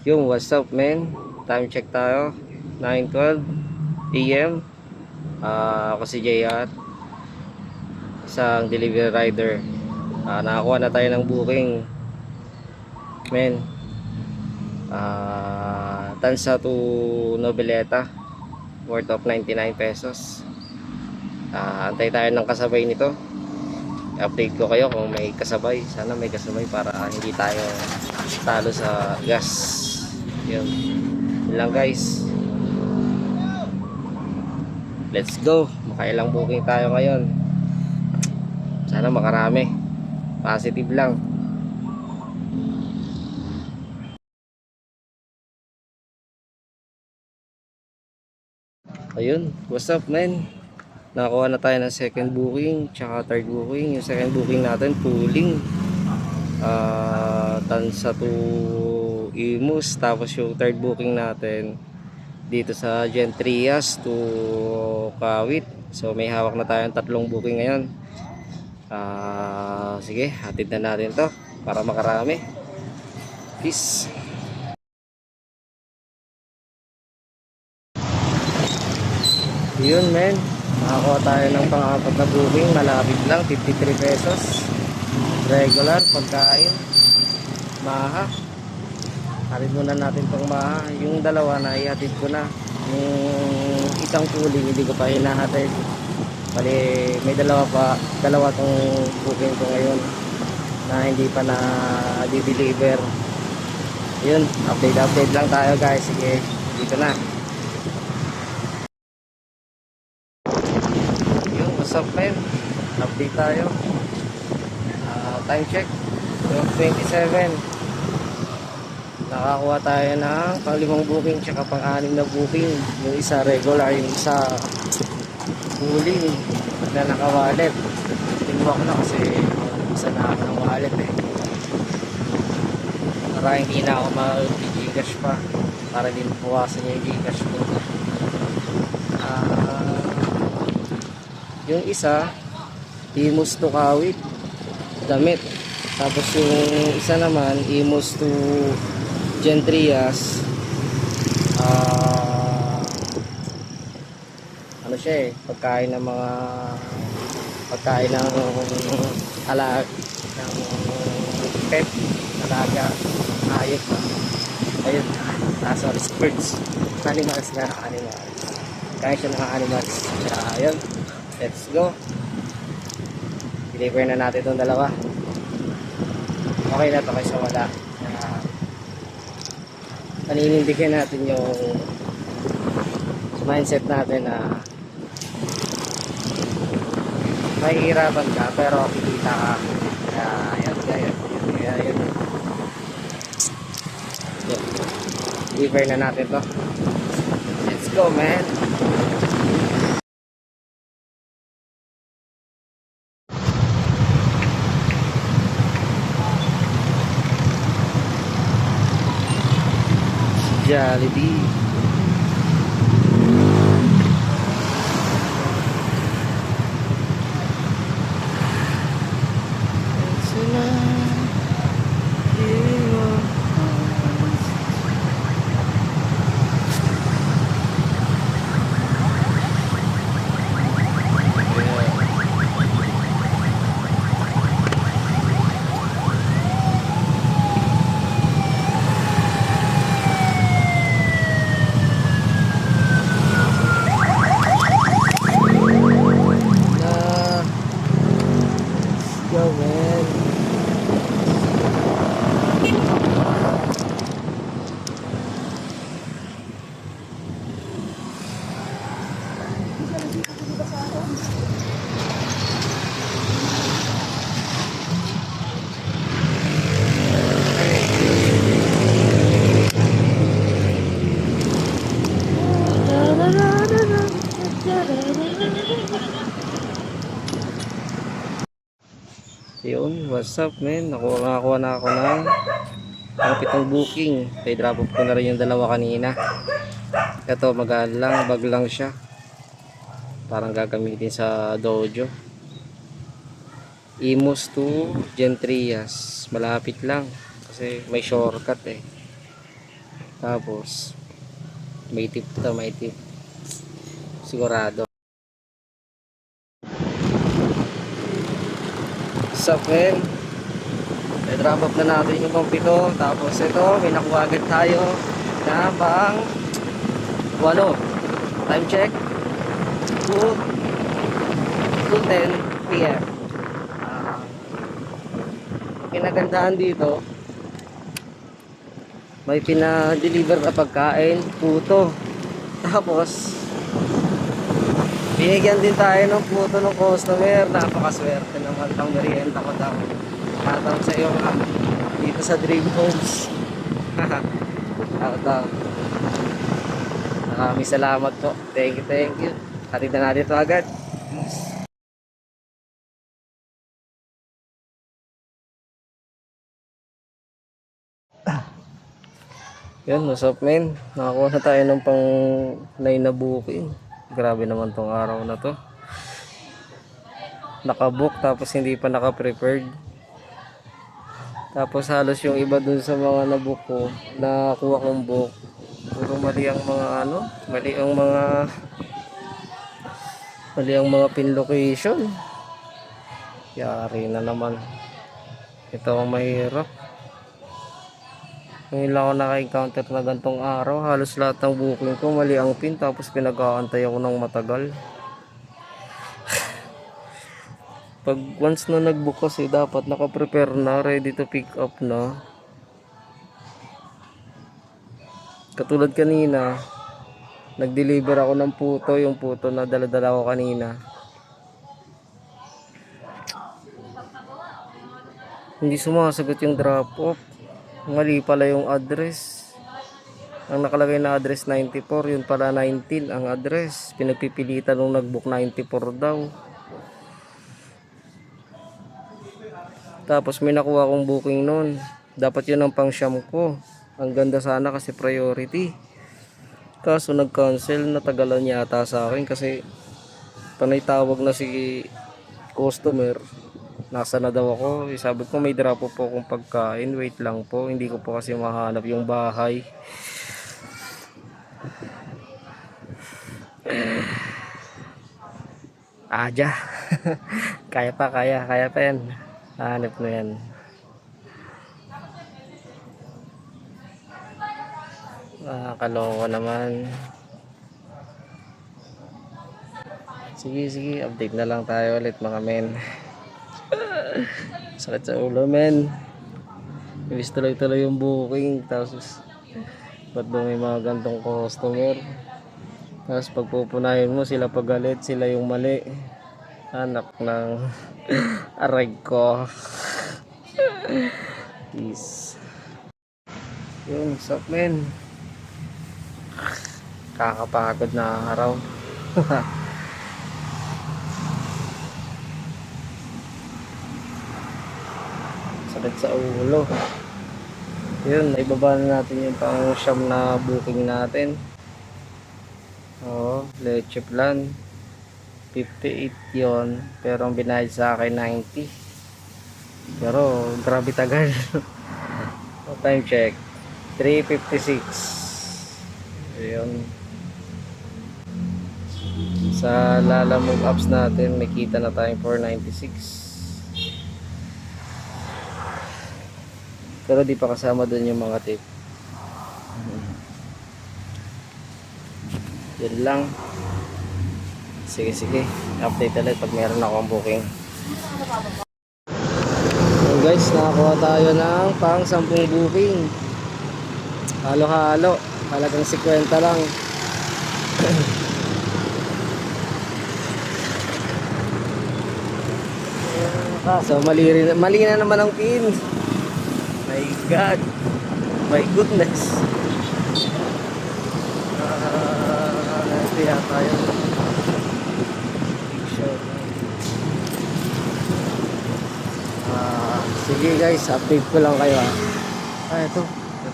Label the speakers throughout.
Speaker 1: Yung what's up men, time check tayo, 9:12 AM. Ako si JR, isang delivery rider. Nakakuha na tayo ng booking men. Tansa to Noveleta, worth of 99 pesos. Antay tayo ng kasabay nito. Update ko kayo kung may kasabay. Sana may kasabay para hindi tayo talo sa gas. Yun lang guys. Let's go. Makailang booking tayo ngayon. Sana makarami. Positive lang. Ayun, what's up man? Nakakuha na tayo ng second booking tsaka third booking. Yung second booking natin pooling, Tansa to Imus. Tapos yung third booking natin dito sa Gentrias to Kawit. So may hawak na tayong tatlong booking ngayon. Sige, hatid na natin to para makarami. Peace. Yun men, nakakuha tayo ng pang-apat na booking. Malapit lang, 53 pesos. Regular, pagkain, maha. Hatid muna natin tong maha. Yung dalawa na ihatid ko na. Yung isang puling hindi ko pa hinahatid. Bali may dalawa tong booking ko ngayon na hindi pa na di-deliver. Yun, update lang tayo guys. Sige, dito na. Yun, what's up men? Update tayo. Time check 12:27. Nakakuha tayo ng pang-5 booking tsaka pang-6 na booking. Yung isa regular, yung isa huling na naka-wallet. Tinuwa ko na kasi isa na ako ng wallet para hindi na ako mag-Gcash pa, para din buwasan yung Gcash ko. Yung isa Imus to Kawit, damit. Tapos yung isa naman Imus to Gentrias. Ano siya pagkain ng mga pagkain ng alag ng pet, alaga, hayop. Ayun, sorry, birds, animals na animals. Kaya siya ng animals. Ayun, let's go. Deliver na natin itong dalawa. Okay na ito kaysa wala. Paninindigan natin yung mindset natin na mahihirapan ka pero kikita ka. Ayun. Deliver na natin to. Let's go man. Jollibee. Go man. Yun, what's up men? Nakakuha na ako ng pang-7 booking. Kaya drop off ko na rin yung dalawa kanina. Ito magaan lang, bag lang siya. Parang gagamitin sa dojo. Imus to Gentrias. Malapit lang kasi may shortcut Tapos may tip to, may tip. Sigurado. So, men, i-drop up na natin yung pang 7. Tapos ito, may nakuha agad tayo na pang 8. Time check 2:10 PM. Kinagandaan dito, may pina-deliver na pagkain, puto. Tapos binigyan din tayo ng puto ng customer. Napakaswerte naman ng merienda ko daw. Shoutout sa iyo dito sa Dream Homes. Shoutout. Maraming salamat po. Thank you, thank you. Hatid na natin ito agad. Yun, what's up men? Nakakuha na tayo ng pang 9 na booking. Grabe naman tong araw na to. Nakabook tapos hindi pa naka-prepared. Tapos halos yung iba dun sa mga nabook ko, nakuha kong book. Puro mali ang mga ano, mali ang mga pin location. Yari na naman. Ito ang mahirap. Ngayon lang ako naka-encounter na gantong araw. Halos lahat ng booking ko mali ang pin, tapos pinag-aantay ako ng matagal. Pag once na nag-book kasi dapat naka-prepare na, ready to pick up na. Katulad kanina, nag-deliver ako ng puto, yung puto na dala-dala ko kanina. Hindi sumasagot yung drop off. Mali pala yung address. Ang nakalagay na address 94, yun pala 19 ang address. Pinagpipilitan nung nag-book 94 daw. Tapos may nakuha akong booking nun. Dapat yun ang pang siyam ko. Ang ganda sana kasi priority. Kaso nag-cancel, natagalan yata sa akin kasi panay tawag na si customer. Nasa na daw ako. Sabi ko may drop po akong pagkain. Wait lang po. Hindi ko po kasi mahanap yung bahay. Aja. Kaya pa yan. Hanap na yan. Kaloko naman. Sige. Update na lang tayo ulit mga men. Sakit sa ulo men. Ibig tuloy-tuloy yung booking. Tapos ba't ba may mga gantong customer? Tapos pagpupunahin mo sila pagalit, sila yung mali. Anak ng aray ko. Peace. Yun, what's up men? Kakapagod na araw. Sakit sa ulo. Yun, naibaba na natin yung pang siyam na booking natin. Leche plan 58 yon, pero ang binayad sa akin 90. Pero grabe tagal. Time check 3:56. Ayun. Sa Lalamove apps natin may kita na tayong 496. Pero di pa kasama dun yung mga tip. Yan lang. Sige. Update ulit pag meron akong booking. So guys, nakakuha tayo ng pang 10 booking. Halo-halo. Halagang 50 lang. So mali na naman ang pin. My God, my goodness. Kaya tayo. Sige guys, update ko lang kayo ito.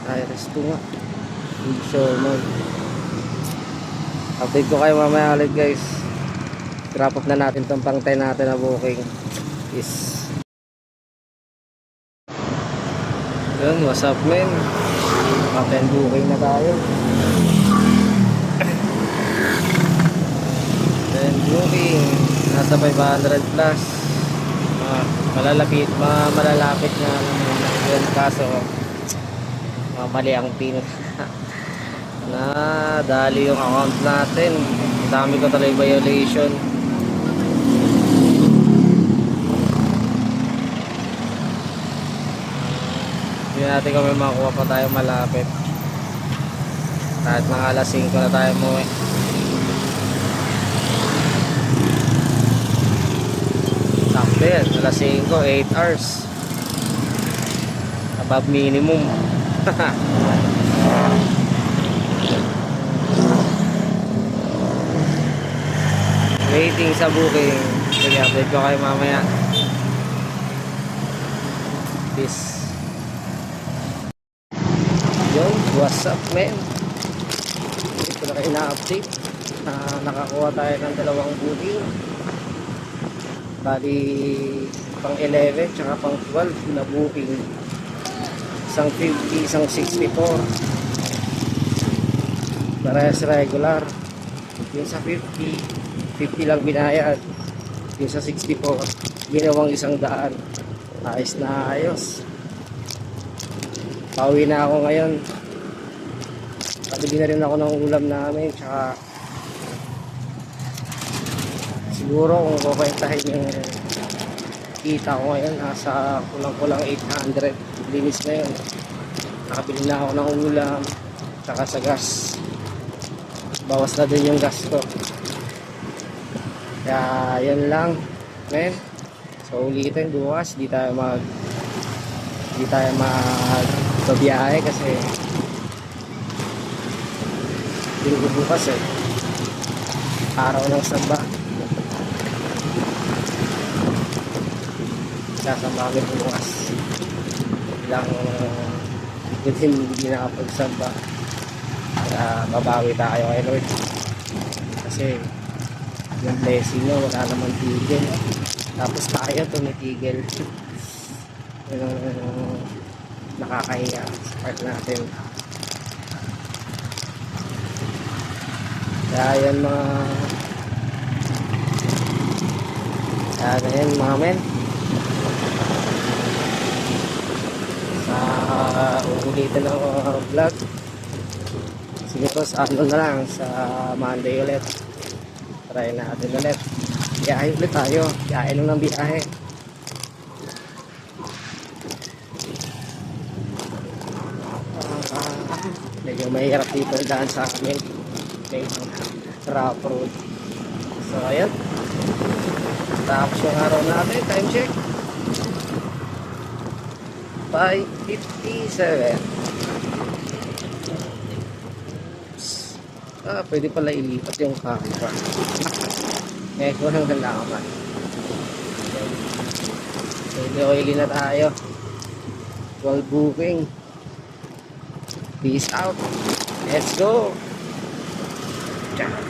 Speaker 1: Tayo resto nga. Update ko kayo mamaya ulit guys. Drop up na natin itong pang 10 natin na booking. Peace. Yun, what's up men? 10 booking na tayo. 10 booking. Nasa 500 plus. Malalapit na naman yun. Kaso, mali ang pin. Na dali yung account natin. Dami ko talaga violation. Hindi natin kung may makuha pa tayo malapit. Kahit mga alas 5 na tayo mo eh. Sakto yan, alas 5, 8 hours. Above minimum. Waiting sa booking. Sige, update ko kayo mamaya. Peace. Yo, what's up man? Ito na kayo na-update. Nakakuha tayo ng 2 booking. Bali, pang 11 tsaka pang 12 na booking. Isang 50, isang 64. Parehas regular. Yung sa 50 lang binayad. Yung sa 64 ginawang 100. Ayos na ayos. Pauwi na ako ngayon. Pabili na rin ako ng ulam namin. Tsaka siguro kung kukwentahin yung kita ko ngayon, nasa kulang-kulang 800. Linis na yun. Nakabili na ako ng ulam. Tsaka sa gas. Bawas na din yung gas ko. Kaya yan lang, men. So ulitin bukas, di tayo magbabiyahe kasi hindi ko bukas eh. Araw ng samba. Sasamba kami bukas. Ilang hindi nakapagsamba. Kaya babawi tayo kay Lord. Kasi yung blessing nyo wala naman tigil, tapos tayo tumitigil. Nakakahiya sa part natin. Kaya yan mga men, sa uulitin ng vlog. Sige po, sa ano na lang, sa Monday ulit. Try natin ulit. Biyahe ulit tayo. Biyahe lang ng biyahe. Medyo mahirap dito daan sa amin. Medyo rough road. So ayan. Tapos yung araw natin. Time check. 5:57. Pwede pala ilipat yung camera. Ko lang halaman. Pwede oily na tayo. 12 booking. Peace out. Let's go. Ciao.